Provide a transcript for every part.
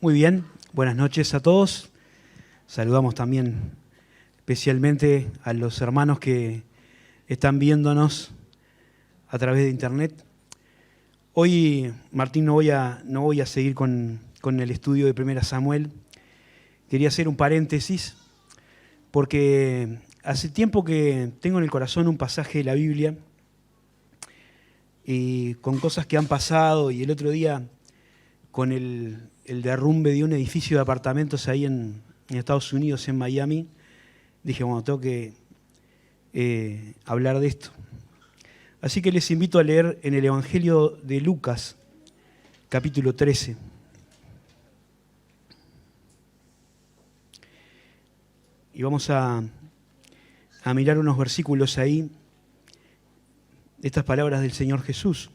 Muy bien, buenas noches a todos. Saludamos también especialmente a los hermanos que están viéndonos a través de internet. Hoy, Martín, no voy a seguir con el estudio de 1 Samuel. Quería hacer un paréntesis porque hace tiempo que tengo en el corazón un pasaje de la Biblia y con cosas que han pasado, y el otro día con el derrumbe de un edificio de apartamentos ahí en Estados Unidos, en Miami, dije, bueno, tengo que hablar de esto. Así que les invito a leer en el Evangelio de Lucas, capítulo 13. Y vamos a mirar unos versículos ahí, estas palabras del Señor Jesús.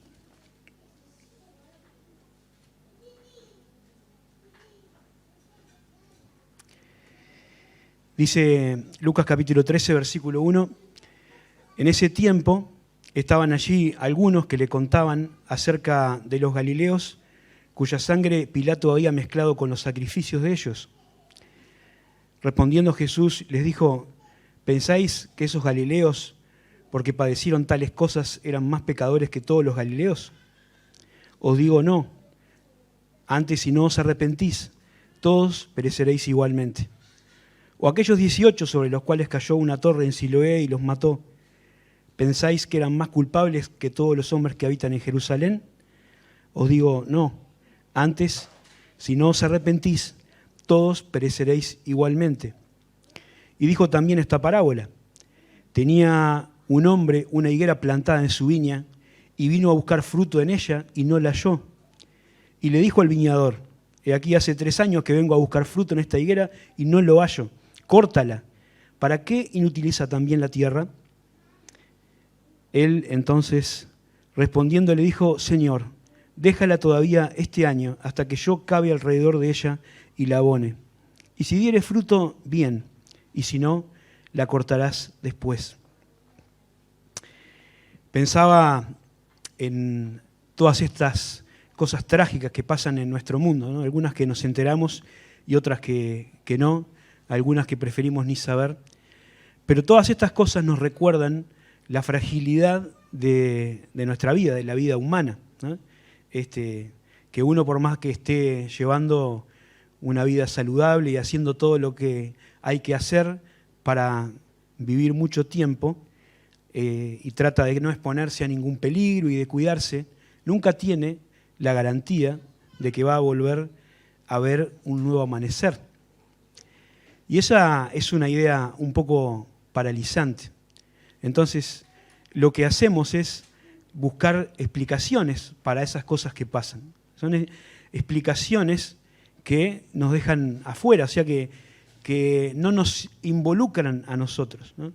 Dice Lucas capítulo 13, versículo 1, en ese tiempo estaban allí algunos que le contaban acerca de los galileos, cuya sangre Pilato había mezclado con los sacrificios de ellos. Respondiendo Jesús les dijo, ¿pensáis que esos galileos, porque padecieron tales cosas, eran más pecadores que todos los galileos? Os digo no, antes si no os arrepentís, todos pereceréis igualmente. O aquellos 18 sobre los cuales cayó una torre en Siloé y los mató, ¿pensáis que eran más culpables que todos los hombres que habitan en Jerusalén? Os digo, no. Antes, si no os arrepentís, todos pereceréis igualmente. Y dijo también esta parábola. Tenía un hombre una higuera plantada en su viña y vino a buscar fruto en ella y no la halló. Y le dijo al viñador, he aquí hace 3 años que vengo a buscar fruto en esta higuera y no lo hallo. Córtala. ¿Para qué inutiliza también la tierra? Él entonces, respondiendo, le dijo, Señor, déjala todavía este año hasta que yo cabe alrededor de ella y la abone. Y si diere fruto, bien, y si no, la cortarás después. Pensaba en todas estas cosas trágicas que pasan en nuestro mundo, ¿no? Algunas que nos enteramos y otras que no, algunas que preferimos ni saber. Pero todas estas cosas nos recuerdan la fragilidad de nuestra vida, de la vida humana, ¿no? Que uno, por más que esté llevando una vida saludable y haciendo todo lo que hay que hacer para vivir mucho tiempo, y trata de no exponerse a ningún peligro y de cuidarse, nunca tiene la garantía de que va a volver a ver un nuevo amanecer. Y esa es una idea un poco paralizante. Entonces, lo que hacemos es buscar explicaciones para esas cosas que pasan. Son explicaciones que nos dejan afuera, o sea que no nos involucran a nosotros, ¿no?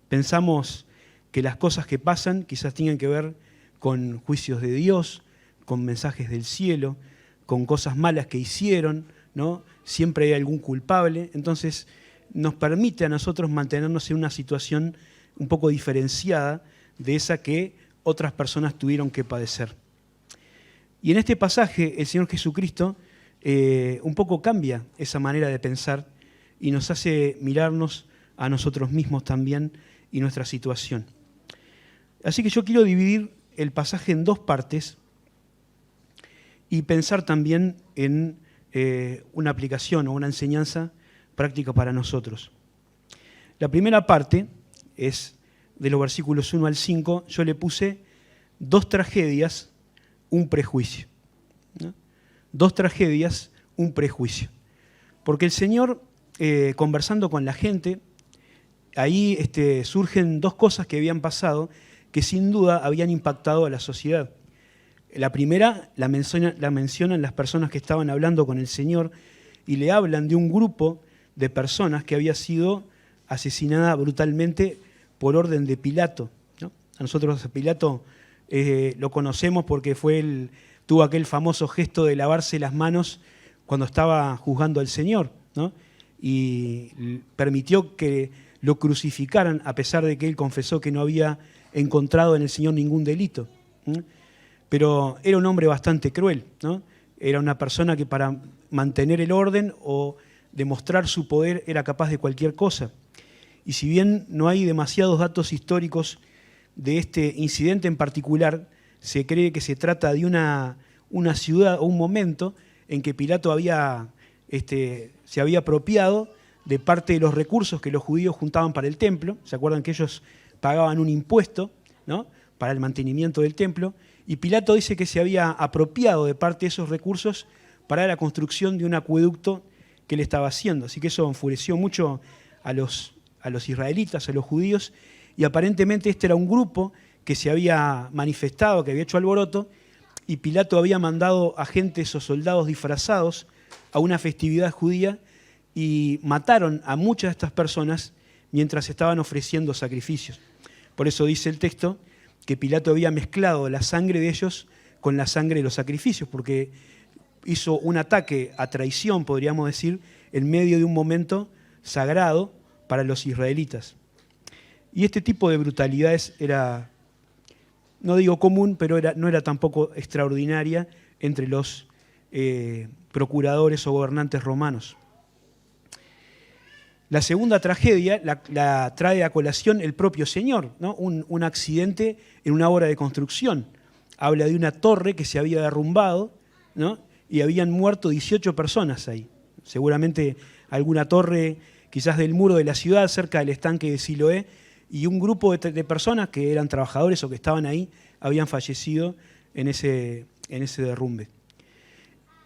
Pensamos que las cosas que pasan quizás tengan que ver con juicios de Dios, con mensajes del cielo, con cosas malas que hicieron, ¿no? Siempre hay algún culpable. Entonces nos permite a nosotros mantenernos en una situación un poco diferenciada de esa que otras personas tuvieron que padecer. Y en este pasaje el Señor Jesucristo un poco cambia esa manera de pensar y nos hace mirarnos a nosotros mismos también y nuestra situación. Así que yo quiero dividir el pasaje en 2 partes y pensar también en una aplicación o una enseñanza práctica para nosotros. La primera parte es de los versículos 1 al 5, yo le puse 2 tragedias, un prejuicio, ¿no? 2 tragedias, un prejuicio. Porque el Señor, conversando con la gente, ahí surgen 2 cosas que habían pasado que sin duda habían impactado a la sociedad. La primera la mencionan las personas que estaban hablando con el Señor y le hablan de un grupo de personas que había sido asesinada brutalmente por orden de Pilato, ¿no? A nosotros a Pilato lo conocemos porque tuvo aquel famoso gesto de lavarse las manos cuando estaba juzgando al Señor, ¿no? Y permitió que lo crucificaran a pesar de que él confesó que no había encontrado en el Señor ningún delito. Pero era un hombre bastante cruel, ¿no? era una persona que para mantener el orden o demostrar su poder era capaz de cualquier cosa. Y si bien no hay demasiados datos históricos de este incidente en particular, se cree que se trata de una ciudad o un momento en que Pilato se había apropiado de parte de los recursos que los judíos juntaban para el templo. ¿Se acuerdan que ellos pagaban un impuesto, ¿no?, para el mantenimiento del templo? Y Pilato dice que se había apropiado de parte de esos recursos para la construcción de un acueducto que él estaba haciendo. Así que eso enfureció mucho a los israelitas, a los judíos, y aparentemente este era un grupo que se había manifestado, que había hecho alboroto, y Pilato había mandado agentes o soldados disfrazados a una festividad judía y mataron a muchas de estas personas mientras estaban ofreciendo sacrificios. Por eso dice el texto que Pilato había mezclado la sangre de ellos con la sangre de los sacrificios, porque hizo un ataque a traición, podríamos decir, en medio de un momento sagrado para los israelitas. Y este tipo de brutalidades era, no digo común, pero no era tampoco extraordinaria entre los procuradores o gobernantes romanos. La segunda tragedia la trae a colación el propio Señor, ¿no? Un accidente en una obra de construcción. Habla de una torre que se había derrumbado, ¿no?, y habían muerto 18 personas ahí. Seguramente alguna torre, quizás del muro de la ciudad, cerca del estanque de Siloé, y un grupo de personas que eran trabajadores o que estaban ahí habían fallecido en ese derrumbe.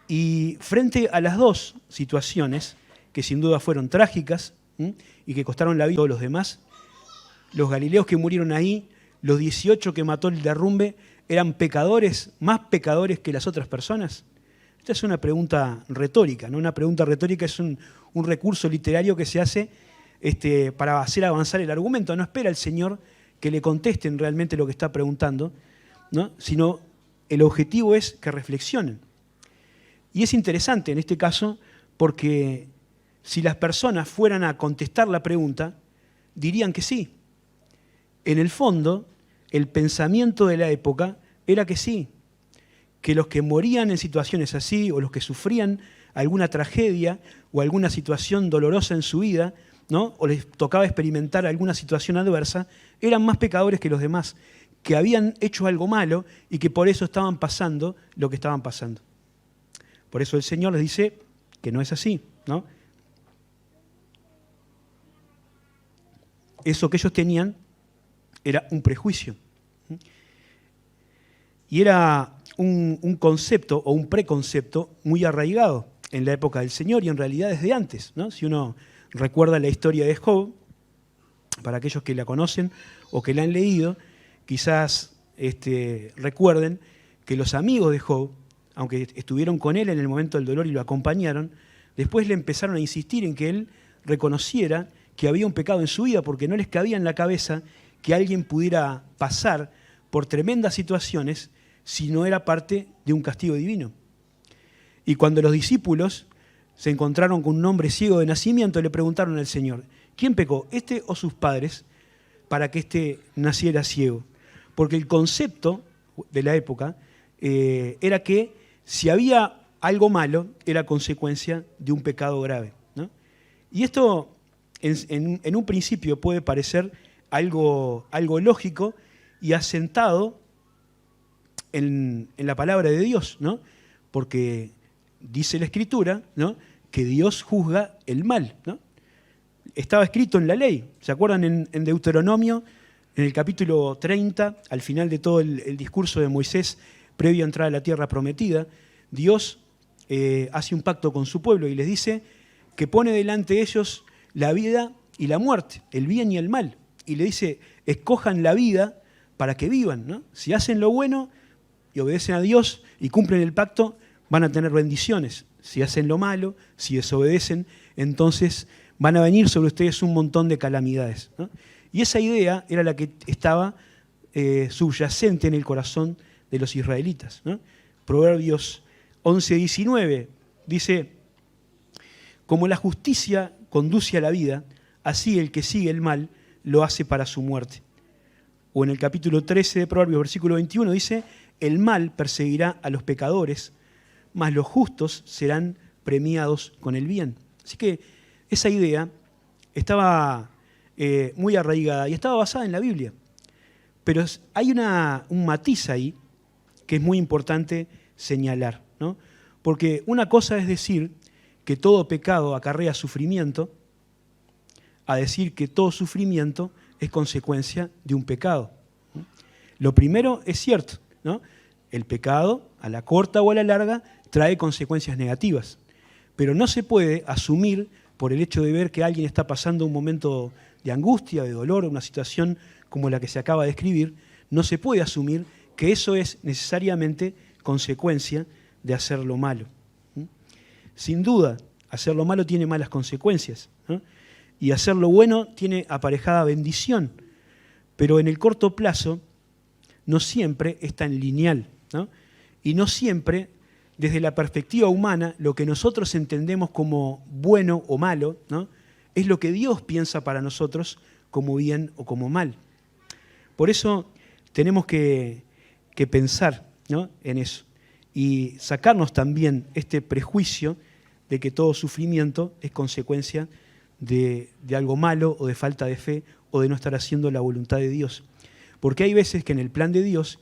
Y frente a las dos situaciones, que sin duda fueron trágicas y que costaron la vida a todos los demás, los galileos que murieron ahí, los 18 que mató el derrumbe, ¿eran pecadores, más pecadores que las otras personas? Esta es una pregunta retórica, ¿no? Una pregunta retórica es un recurso literario que se hace para hacer avanzar el argumento. No espera el Señor que le contesten realmente lo que está preguntando, ¿no?, sino el objetivo es que reflexionen. Y es interesante en este caso porque si las personas fueran a contestar la pregunta, dirían que sí. En el fondo, el pensamiento de la época era que sí, que los que morían en situaciones así o los que sufrían alguna tragedia o alguna situación dolorosa en su vida, ¿no?, o les tocaba experimentar alguna situación adversa, eran más pecadores que los demás, que habían hecho algo malo y que por eso estaban pasando lo que estaban pasando. Por eso el Señor les dice que no es así, ¿no? Eso que ellos tenían era un prejuicio. Y era un concepto o un preconcepto muy arraigado en la época del Señor y en realidad desde antes, ¿no? Si uno recuerda la historia de Job, para aquellos que la conocen o que la han leído, quizás recuerden que los amigos de Job, aunque estuvieron con él en el momento del dolor y lo acompañaron, después le empezaron a insistir en que él reconociera que había un pecado en su vida, porque no les cabía en la cabeza que alguien pudiera pasar por tremendas situaciones si no era parte de un castigo divino. Y cuando los discípulos se encontraron con un hombre ciego de nacimiento, le preguntaron al Señor, ¿quién pecó, este o sus padres, para que éste naciera ciego? Porque el concepto de la época era que si había algo malo, era consecuencia de un pecado grave, ¿no? Y esto en un principio puede parecer algo lógico y asentado en la palabra de Dios, ¿no? Porque dice la Escritura, ¿no?, que Dios juzga el mal, ¿no? Estaba escrito en la ley. ¿Se acuerdan en Deuteronomio, en el capítulo 30, al final de todo el discurso de Moisés previo a entrar a la tierra prometida, Dios hace un pacto con su pueblo y les dice que pone delante de ellos la vida y la muerte, el bien y el mal. Y le dice, escojan la vida para que vivan, ¿no? Si hacen lo bueno y obedecen a Dios y cumplen el pacto, van a tener bendiciones. Si hacen lo malo, si desobedecen, entonces van a venir sobre ustedes un montón de calamidades, ¿no? Y esa idea era la que estaba subyacente en el corazón de los israelitas, ¿no? Proverbios 11:19 dice, como la justicia conduce a la vida, así el que sigue el mal lo hace para su muerte. O en el capítulo 13 de Proverbios, versículo 21, dice, el mal perseguirá a los pecadores, mas los justos serán premiados con el bien. Así que esa idea estaba muy arraigada y estaba basada en la Biblia. Pero hay un matiz ahí que es muy importante señalar, ¿no? Porque una cosa es decir que todo pecado acarrea sufrimiento, a decir que todo sufrimiento es consecuencia de un pecado. Lo primero es cierto, ¿no? El pecado, a la corta o a la larga, trae consecuencias negativas. Pero no se puede asumir, por el hecho de ver que alguien está pasando un momento de angustia, de dolor, una situación como la que se acaba de describir, no se puede asumir que eso es necesariamente consecuencia de hacer lo malo. Sin duda, hacer lo malo tiene malas consecuencias, ¿no? Y hacer lo bueno tiene aparejada bendición, pero en el corto plazo no siempre es tan lineal, ¿no? Y no siempre, desde la perspectiva humana, lo que nosotros entendemos como bueno o malo, ¿no?, es lo que Dios piensa para nosotros como bien o como mal. Por eso tenemos que pensar, ¿no?, en eso y sacarnos también este prejuicio de que todo sufrimiento es consecuencia de algo malo o de falta de fe o de no estar haciendo la voluntad de Dios. Porque hay veces que en el plan de Dios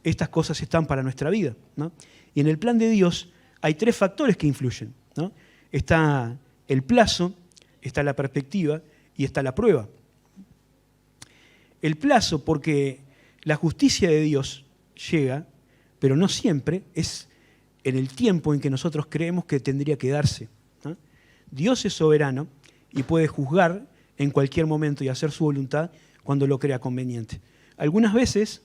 estas cosas están para nuestra vida, ¿no? Y en el plan de Dios hay 3 factores que influyen, ¿no? Está el plazo, está la perspectiva y está la prueba. El plazo, porque la justicia de Dios llega, pero no siempre es en el tiempo en que nosotros creemos que tendría que darse, ¿no? Dios es soberano y puede juzgar en cualquier momento y hacer su voluntad cuando lo crea conveniente. Algunas veces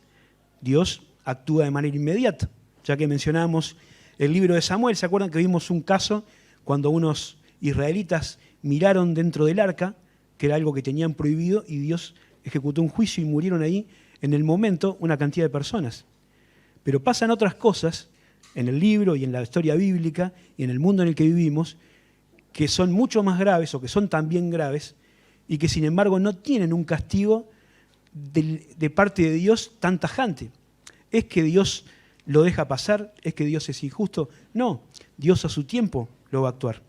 Dios actúa de manera inmediata, ya que mencionábamos el libro de Samuel. ¿Se acuerdan que vimos un caso cuando unos israelitas miraron dentro del arca, que era algo que tenían prohibido, y Dios ejecutó un juicio y murieron ahí en el momento una cantidad de personas? Pero pasan otras cosas en el libro y en la historia bíblica y en el mundo en el que vivimos que son mucho más graves o que son también graves y que sin embargo no tienen un castigo de parte de Dios tan tajante. ¿Es que Dios lo deja pasar? ¿Es que Dios es injusto? No, Dios a su tiempo lo va a actuar.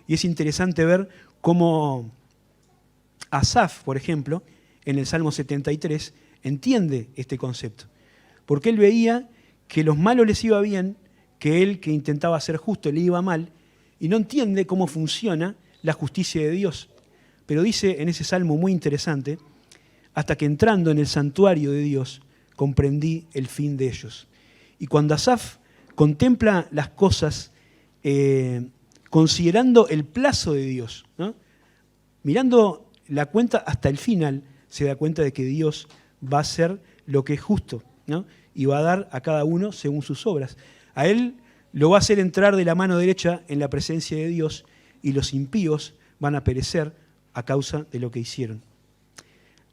Y es interesante ver cómo Asaf, por ejemplo, en el Salmo 73, entiende este concepto. Porque él veía que los malos les iba bien, que él, que intentaba ser justo, le iba mal, y no entiende cómo funciona la justicia de Dios. Pero dice en ese salmo muy interesante: hasta que entrando en el santuario de Dios, comprendí el fin de ellos. Y cuando Asaf contempla las cosas, considerando el plazo de Dios, ¿no?, mirando la cuenta hasta el final, se da cuenta de que Dios va a hacer lo que es justo, ¿no?, y va a dar a cada uno según sus obras. A él lo va a hacer entrar de la mano derecha en la presencia de Dios, y los impíos van a perecer a causa de lo que hicieron.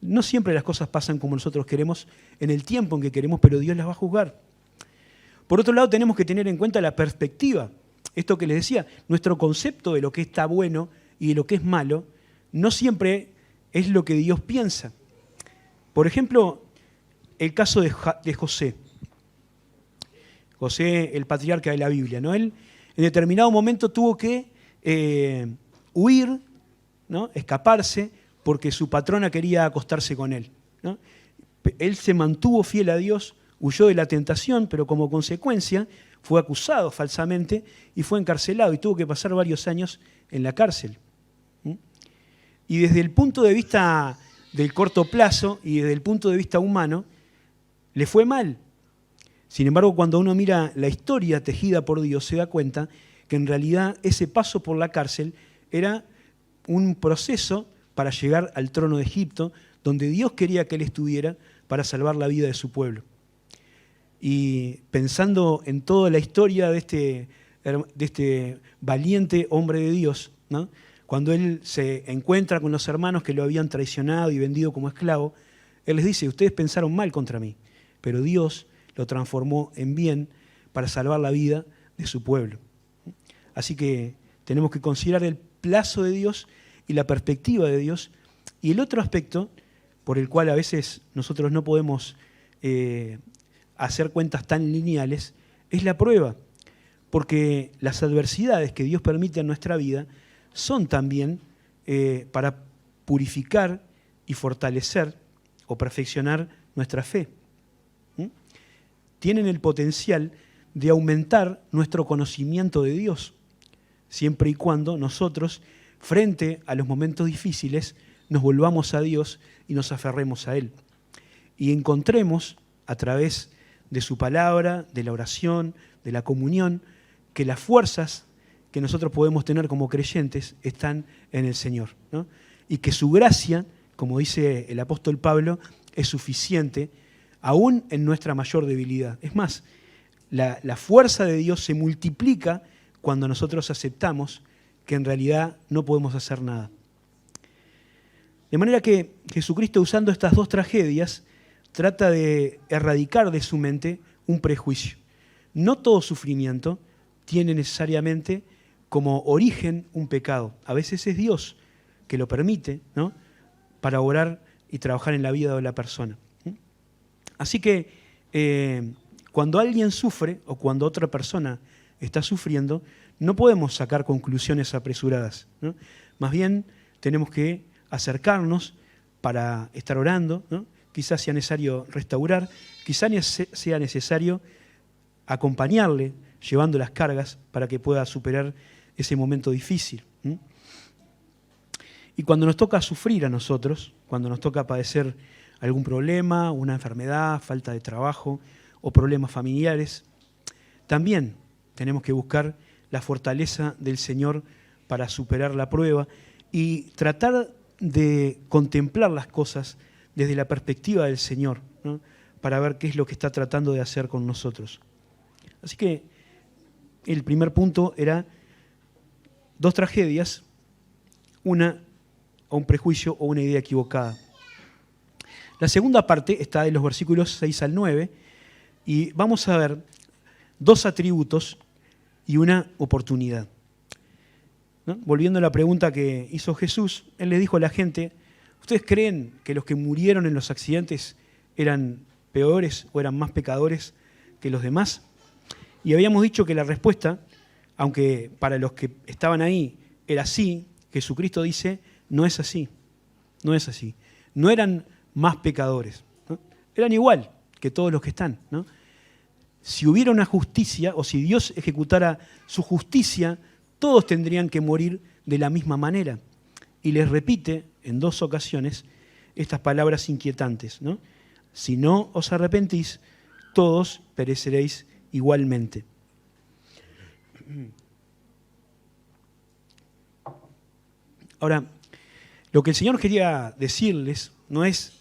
No siempre las cosas pasan como nosotros queremos, en el tiempo en que queremos, pero Dios las va a juzgar. Por otro lado, tenemos que tener en cuenta la perspectiva. Esto que les decía, nuestro concepto de lo que está bueno y de lo que es malo, no siempre es lo que Dios piensa. Por ejemplo, el caso de José. José, el patriarca de la Biblia, ¿no? Él en determinado momento tuvo que huir, ¿no?, escaparse, porque su patrona quería acostarse con él, ¿no? Él se mantuvo fiel a Dios, huyó de la tentación, pero como consecuencia fue acusado falsamente y fue encarcelado y tuvo que pasar varios años en la cárcel. Y desde el punto de vista del corto plazo y desde el punto de vista humano, le fue mal. Sin embargo, cuando uno mira la historia tejida por Dios, se da cuenta que en realidad ese paso por la cárcel era un proceso para llegar al trono de Egipto, donde Dios quería que él estuviera para salvar la vida de su pueblo. Y pensando en toda la historia de este valiente hombre de Dios, ¿no?, cuando él se encuentra con los hermanos que lo habían traicionado y vendido como esclavo, él les dice: ustedes pensaron mal contra mí, pero Dios lo transformó en bien para salvar la vida de su pueblo. Así que tenemos que considerar el plazo de Dios y la perspectiva de Dios. Y el otro aspecto, por el cual a veces nosotros no podemos hacer cuentas tan lineales, es la prueba. porque las adversidades que Dios permite en nuestra vida son también para purificar y fortalecer o perfeccionar nuestra fe. Tienen el potencial de aumentar nuestro conocimiento de Dios, siempre y cuando nosotros, frente a los momentos difíciles, nos volvamos a Dios y nos aferremos a Él. Y encontremos, a través de su palabra, de la oración, de la comunión, que las fuerzas que nosotros podemos tener como creyentes están en el Señor, ¿no? Y que su gracia, como dice el apóstol Pablo, es suficiente aún en nuestra mayor debilidad. Es más, la fuerza de Dios se multiplica cuando nosotros aceptamos que en realidad no podemos hacer nada. De manera que Jesucristo, usando estas dos tragedias, trata de erradicar de su mente un prejuicio. No todo sufrimiento tiene necesariamente como origen un pecado. A veces es Dios que lo permite, ¿no?, para orar y trabajar en la vida de la persona. Así que cuando alguien sufre o cuando otra persona está sufriendo, no podemos sacar conclusiones apresuradas, ¿no? Más bien tenemos que acercarnos para estar orando, ¿no? Quizás sea necesario restaurar, quizás sea necesario acompañarle, llevando las cargas para que pueda superar ese momento difícil. Y cuando nos toca sufrir a nosotros, cuando nos toca padecer algún problema, una enfermedad, falta de trabajo o problemas familiares, también tenemos que buscar la fortaleza del Señor para superar la prueba y tratar de contemplar las cosas desde la perspectiva del Señor, ¿no?, para ver qué es lo que está tratando de hacer con nosotros. Así que el primer punto era dos tragedias, una o un prejuicio o una idea equivocada. La segunda parte está en los versículos 6 al 9 y vamos a ver dos atributos y una oportunidad, ¿no? Volviendo a la pregunta que hizo Jesús, Él le dijo a la gente: ¿ustedes creen que los que murieron en los accidentes eran peores o eran más pecadores que los demás? Y habíamos dicho que la respuesta, aunque para los que estaban ahí era sí, Jesucristo dice: no es así, no es así. No eran más pecadores, ¿no? Eran igual que todos los que están, ¿no? Si hubiera una justicia o si Dios ejecutara su justicia, todos tendrían que morir de la misma manera. Y les repite en dos ocasiones estas palabras inquietantes, ¿no? Si no os arrepentís, todos pereceréis igualmente. Ahora, lo que el Señor quería decirles no es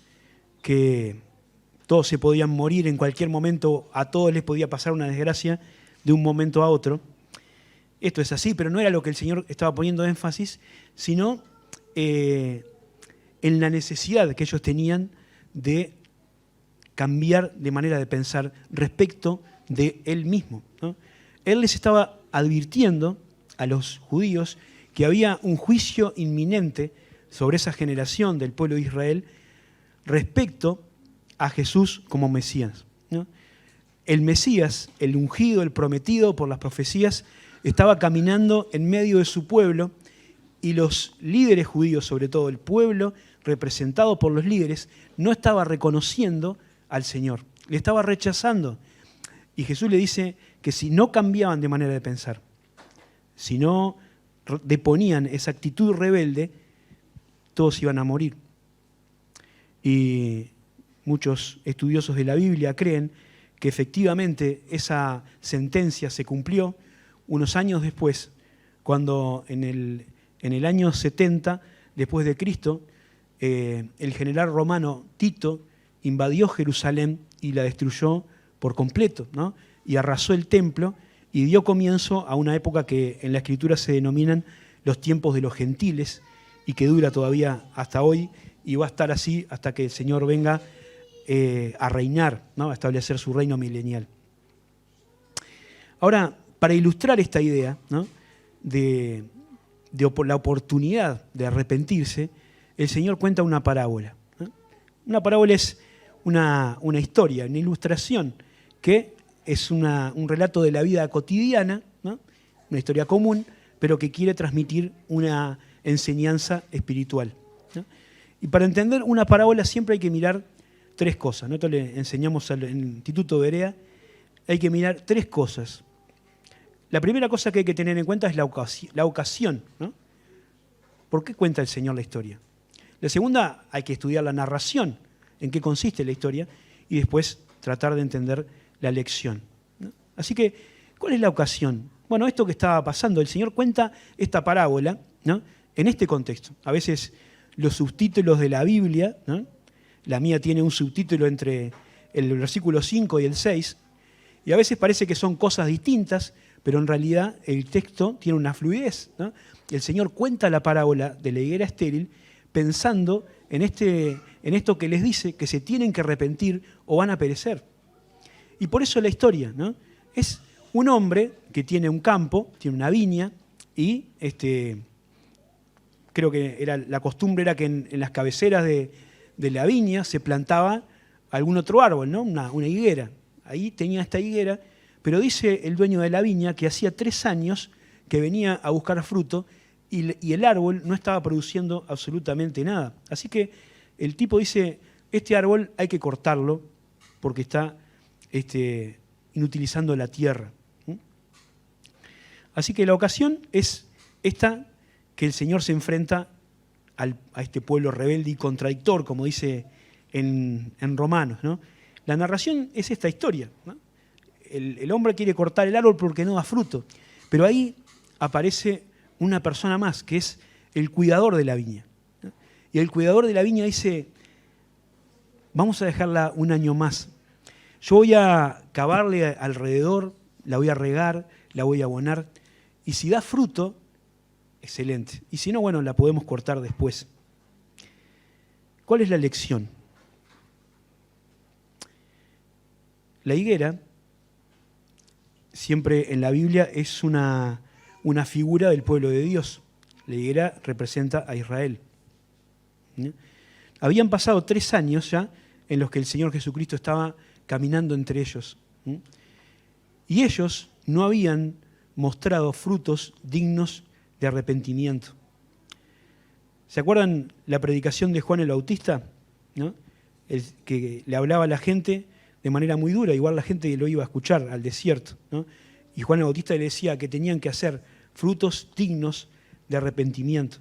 que todos se podían morir en cualquier momento, a todos les podía pasar una desgracia de un momento a otro. Esto es así, pero no era lo que el Señor estaba poniendo énfasis, sino en la necesidad que ellos tenían de cambiar de manera de pensar respecto de Él mismo, ¿no? Él les estaba advirtiendo a los judíos que había un juicio inminente sobre esa generación del pueblo de Israel respecto a Jesús como Mesías, ¿no? El Mesías, el ungido, el prometido por las profecías, estaba caminando en medio de su pueblo y los líderes judíos, sobre todo el pueblo representado por los líderes, no estaba reconociendo al Señor, le estaba rechazando. Y Jesús le dice que si no cambiaban de manera de pensar, si no deponían esa actitud rebelde, todos iban a morir. Y muchos estudiosos de la Biblia creen que efectivamente esa sentencia se cumplió unos años después, cuando en el año 70 después de Cristo, el general romano Tito invadió Jerusalén y la destruyó por completo, ¿no? Y arrasó el templo y dio comienzo a una época que en la Escritura se denominan los tiempos de los gentiles y que dura todavía hasta hoy y va a estar así hasta que el Señor venga a reinar, ¿no?, a establecer su reino milenial. Ahora, para ilustrar esta idea, ¿no?, de la oportunidad de arrepentirse, el Señor cuenta una parábola, ¿no? Una parábola es una historia, una ilustración, que es un relato de la vida cotidiana ¿no? Una historia común, pero que quiere transmitir una enseñanza espiritual, ¿no? Y para entender una parábola siempre hay que mirar tres cosas, ¿no? Esto le enseñamos en el Instituto Berea, hay que mirar tres cosas. La primera cosa que hay que tener en cuenta es la ocasión, ¿no? ¿Por qué cuenta el Señor la historia? La segunda, hay que estudiar la narración, en qué consiste la historia, y después tratar de entender la lección, ¿no? Así que, ¿cuál es la ocasión? Bueno, esto que estaba pasando, el Señor cuenta esta parábola, ¿no? En este contexto. A veces los subtítulos de la Biblia, ¿no? La mía tiene un subtítulo entre el versículo 5 y el 6, y a veces parece que son cosas distintas, pero en realidad el texto tiene una fluidez, ¿no? El Señor cuenta la parábola de la higuera estéril pensando en esto que les dice que se tienen que arrepentir o van a perecer. Y por eso la historia, ¿no? Es un hombre que tiene un campo, tiene una viña, y creo que la costumbre era que en las cabeceras de la viña se plantaba algún otro árbol, ¿no? Una higuera. Ahí tenía esta higuera, pero dice el dueño de la viña que hacía 3 años que venía a buscar fruto y el árbol no estaba produciendo absolutamente nada. Así que el tipo dice, este árbol hay que cortarlo porque está inutilizando la tierra. Así que la ocasión es esta, que el Señor se enfrenta a este pueblo rebelde y contradictor, como dice en Romanos, ¿no? La narración es esta historia, ¿no? El hombre quiere cortar el árbol porque no da fruto, pero ahí aparece una persona más, que es el cuidador de la viña, ¿no? Y el cuidador de la viña dice, vamos a dejarla un año más. Yo voy a cavarle alrededor, la voy a regar, la voy a abonar, y si da fruto, excelente. Y si no, bueno, la podemos cortar después. ¿Cuál es la lección? La higuera, siempre en la Biblia, es una figura del pueblo de Dios. La higuera representa a Israel. ¿Sí? Habían pasado 3 años ya en los que el Señor Jesucristo estaba caminando entre ellos. ¿Sí? Y ellos no habían mostrado frutos dignos de arrepentimiento. ¿Se acuerdan la predicación de Juan el Bautista? ¿No? El que le hablaba a la gente de manera muy dura, igual la gente lo iba a escuchar al desierto, ¿no? Y Juan el Bautista le decía que tenían que hacer frutos dignos de arrepentimiento.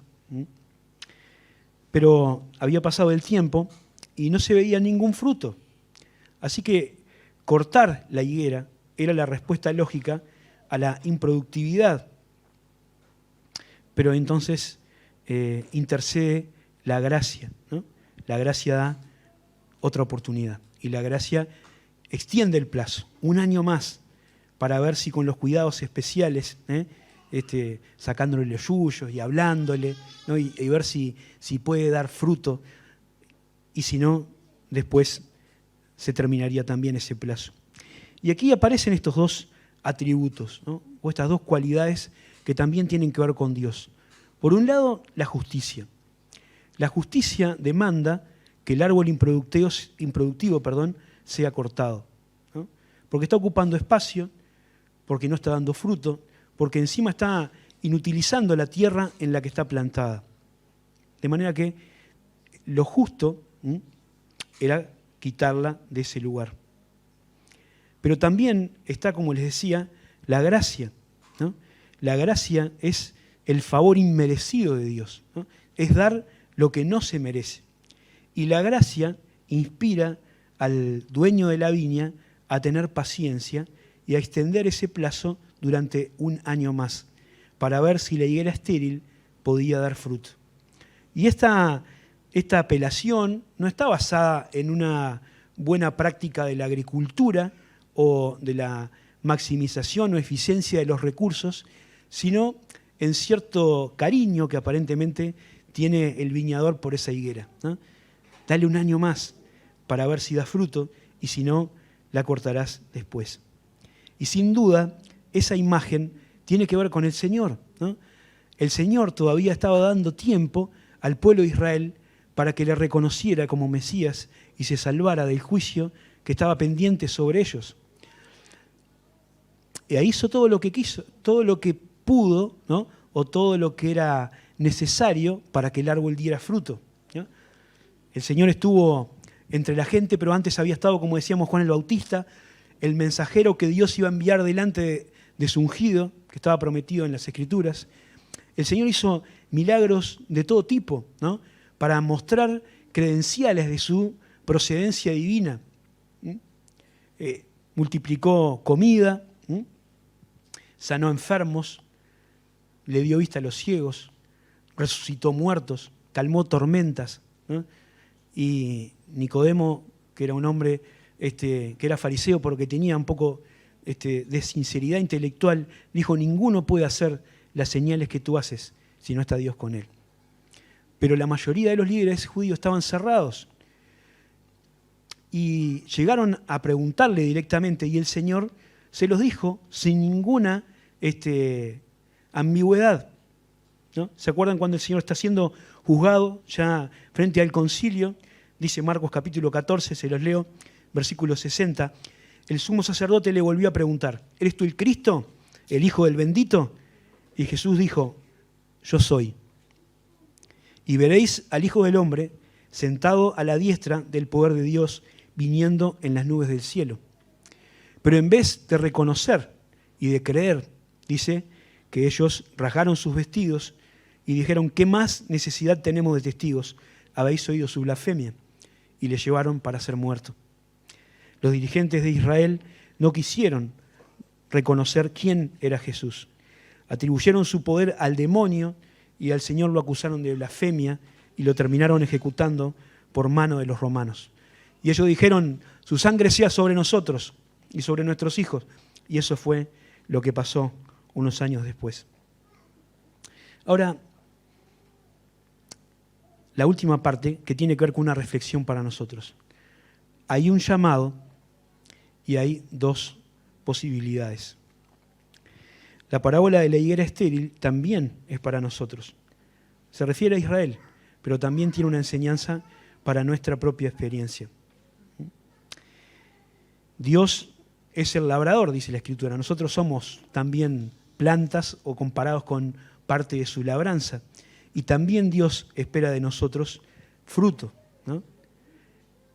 Pero había pasado el tiempo y no se veía ningún fruto. Así que cortar la higuera era la respuesta lógica a la improductividad. Pero entonces intercede la gracia, ¿no? La gracia da otra oportunidad y la gracia extiende el plazo, 1 año más, para ver si con los cuidados especiales, sacándole los yuyos y hablándole, ¿no? y ver si puede dar fruto, y si no, después se terminaría también ese plazo. Y aquí aparecen estos 2 atributos, ¿no? O estas 2 cualidades que también tienen que ver con Dios. Por un lado, la justicia. La justicia demanda que el árbol improductivo, sea cortado, ¿no? Porque está ocupando espacio, porque no está dando fruto, porque encima está inutilizando la tierra en la que está plantada. De manera que lo justo era quitarla de ese lugar. Pero también está, como les decía, la gracia, ¿no? La gracia es el favor inmerecido de Dios, ¿no? Es dar lo que no se merece. Y la gracia inspira al dueño de la viña a tener paciencia y a extender ese plazo durante 1 año más, para ver si la higuera estéril podía dar fruto. Y esta apelación no está basada en una buena práctica de la agricultura o de la maximización o eficiencia de los recursos, sino en cierto cariño que aparentemente tiene el viñador por esa higuera, ¿no? Dale 1 año más para ver si da fruto y si no, la cortarás después. Y sin duda, esa imagen tiene que ver con el Señor, ¿no? El Señor todavía estaba dando tiempo al pueblo de Israel para que le reconociera como Mesías y se salvara del juicio que estaba pendiente sobre ellos. hizo todo lo que quiso, todo lo que pudo, ¿no? O todo lo que era necesario para que el árbol diera fruto, ¿no? El Señor estuvo entre la gente, pero antes había estado, como decíamos, Juan el Bautista, el mensajero que Dios iba a enviar delante de su ungido, que estaba prometido en las Escrituras. El Señor hizo milagros de todo tipo, ¿no? Para mostrar credenciales de su procedencia divina. Multiplicó comida, sanó enfermos, le dio vista a los ciegos, resucitó muertos, calmó tormentas, ¿no? Y Nicodemo, que era un hombre que era fariseo porque tenía un poco de sinceridad intelectual, dijo: ninguno puede hacer las señales que tú haces si no está Dios con él. Pero la mayoría de los líderes judíos estaban cerrados y llegaron a preguntarle directamente, y el Señor se los dijo sin ninguna ambigüedad, ¿no? ¿Se acuerdan cuando el Señor está siendo juzgado ya frente al concilio? Dice Marcos capítulo 14, se los leo, versículo 60. El sumo sacerdote le volvió a preguntar: ¿eres tú el Cristo, el Hijo del Bendito? Y Jesús dijo: yo soy. Y veréis al Hijo del Hombre sentado a la diestra del poder de Dios, viniendo en las nubes del cielo. Pero en vez de reconocer y de creer, dice que ellos rasgaron sus vestidos y dijeron: ¿qué más necesidad tenemos de testigos? Habéis oído su blasfemia. Y le llevaron para ser muerto. Los dirigentes de Israel no quisieron reconocer quién era Jesús. Atribuyeron su poder al demonio y al Señor lo acusaron de blasfemia y lo terminaron ejecutando por mano de los romanos. Y ellos dijeron: su sangre sea sobre nosotros y sobre nuestros hijos. Y eso fue lo que pasó unos años después. Ahora, la última parte, que tiene que ver con una reflexión para nosotros. Hay un llamado y hay dos posibilidades. La parábola de la higuera estéril también es para nosotros. Se refiere a Israel, pero también tiene una enseñanza para nuestra propia experiencia. Dios es el labrador, dice la Escritura. Nosotros somos también plantas o comparados con parte de su labranza. Y también Dios espera de nosotros fruto, ¿no?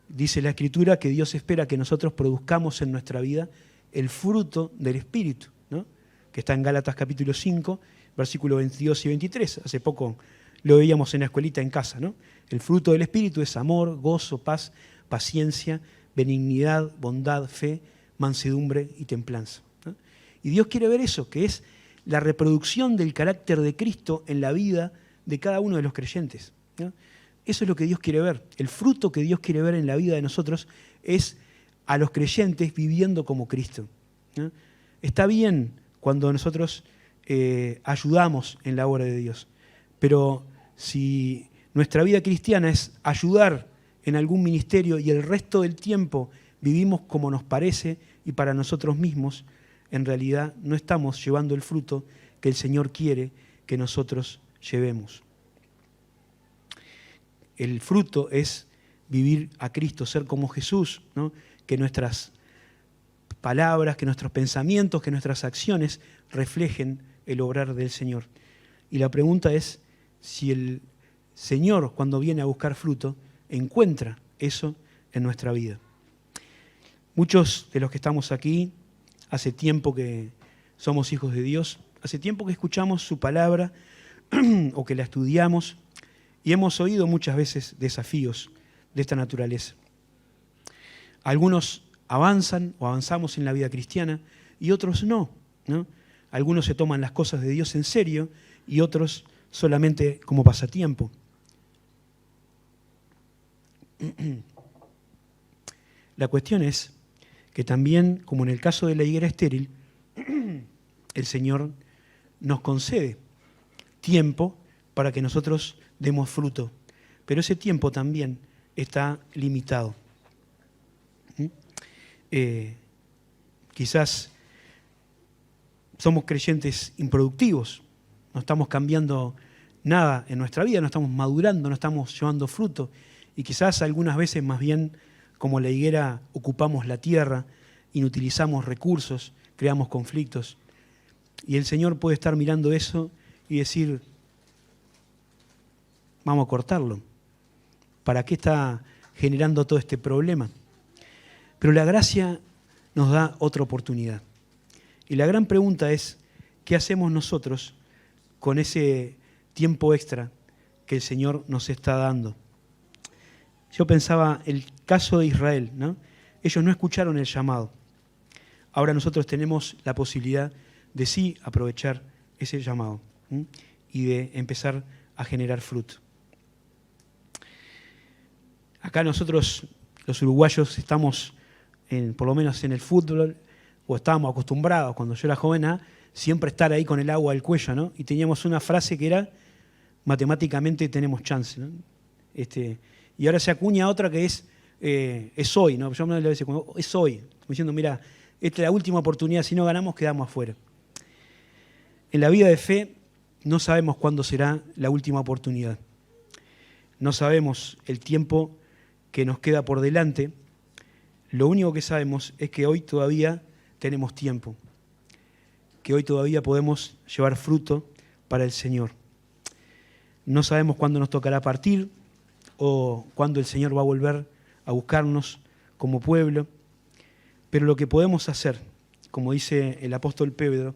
Dice la Escritura que Dios espera que nosotros produzcamos en nuestra vida el fruto del Espíritu, ¿no? Que está en Gálatas capítulo 5, versículos 22 y 23. Hace poco lo veíamos en la escuelita en casa, ¿no? El fruto del Espíritu es amor, gozo, paz, paciencia, benignidad, bondad, fe, mansedumbre y templanza, ¿no? Y Dios quiere ver eso, que es la reproducción del carácter de Cristo en la vida de cada uno de los creyentes, ¿no? Eso es lo que Dios quiere ver. El fruto que Dios quiere ver en la vida de nosotros es a los creyentes viviendo como Cristo, ¿no? Está bien cuando nosotros ayudamos en la obra de Dios, pero si nuestra vida cristiana es ayudar en algún ministerio y el resto del tiempo vivimos como nos parece y para nosotros mismos, en realidad no estamos llevando el fruto que el Señor quiere que nosotros llevemos. El fruto es vivir a Cristo, ser como Jesús, ¿no? Que nuestras palabras, que nuestros pensamientos, que nuestras acciones reflejen el obrar del Señor. Y la pregunta es si el Señor, cuando viene a buscar fruto, encuentra eso en nuestra vida. Muchos de los que estamos aquí, hace tiempo que somos hijos de Dios, hace tiempo que escuchamos su palabra o que la estudiamos y hemos oído muchas veces desafíos de esta naturaleza. Algunos avanzan o avanzamos en la vida cristiana y otros no, ¿no? Algunos se toman las cosas de Dios en serio y otros solamente como pasatiempo. La cuestión es que también, como en el caso de la higuera estéril, el Señor nos concede tiempo para que nosotros demos fruto, pero ese tiempo también está limitado. Quizás somos creyentes improductivos, no estamos cambiando nada en nuestra vida, no estamos madurando, no estamos llevando fruto, y quizás algunas veces más bien como la higuera ocupamos la tierra, inutilizamos recursos creamos conflictos. Y el Señor puede estar mirando eso y decir, vamos a cortarlo. ¿Para qué está generando todo este problema? Pero la gracia nos da otra oportunidad. Y la gran pregunta es, ¿qué hacemos nosotros con ese tiempo extra que el Señor nos está dando? Yo pensaba el caso de Israel, ¿no? Ellos no escucharon el llamado. Ahora nosotros tenemos la posibilidad de sí aprovechar ese llamado, ¿sí? Y de empezar a generar fruto. Acá nosotros, los uruguayos, estamos, por lo menos en el fútbol, o estábamos acostumbrados cuando yo era joven a siempre estar ahí con el agua al cuello, ¿no? Y teníamos una frase que era, matemáticamente tenemos chance, ¿no? Y ahora se acuña otra que es hoy, ¿no? Yo me lo decía, es hoy, diciendo, mira, esta es la última oportunidad, si no ganamos quedamos afuera. En la vida de fe no sabemos cuándo será la última oportunidad. No sabemos el tiempo que nos queda por delante. Lo único que sabemos es que hoy todavía tenemos tiempo, que hoy todavía podemos llevar fruto para el Señor. No sabemos cuándo nos tocará partir o cuándo el Señor va a volver a buscarnos como pueblo, pero lo que podemos hacer, como dice el apóstol Pedro,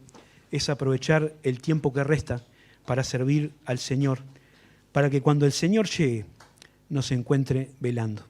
es aprovechar el tiempo que resta para servir al Señor, para que cuando el Señor llegue nos encuentre velando.